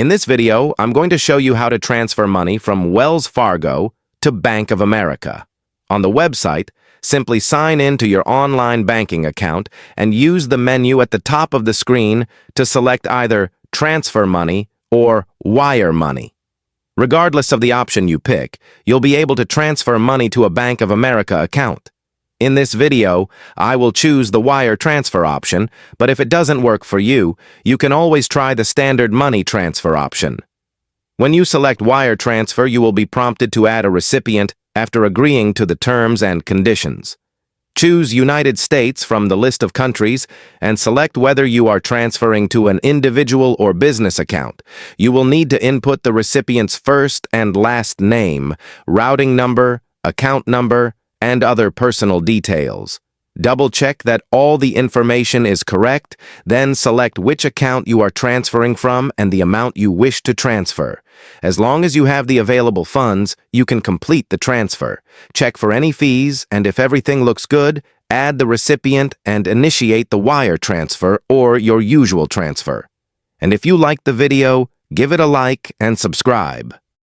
In this video, I'm going to show you how to transfer money from Wells Fargo to Bank of America. On the website, simply sign in to your online banking account and use the menu at the top of the screen to select either Transfer Money or Wire Money. Regardless of the option you pick, you'll be able to transfer money to a Bank of America account. In this video, I will choose the wire transfer option, but if it doesn't work for you, you can always try the standard money transfer option. When you select wire transfer, you will be prompted to add a recipient after agreeing to the terms and conditions. Choose United States from the list of countries and select whether you are transferring to an individual or business account. You will need to input the recipient's first and last name, routing number, account number, and other personal details. Double-check that all the information is correct, then select which account you are transferring from and the amount you wish to transfer. As long as you have the available funds, you can complete the transfer. Check for any fees, and if everything looks good, add the recipient and initiate the wire transfer or your usual transfer. And if you liked the video, give it a like and subscribe.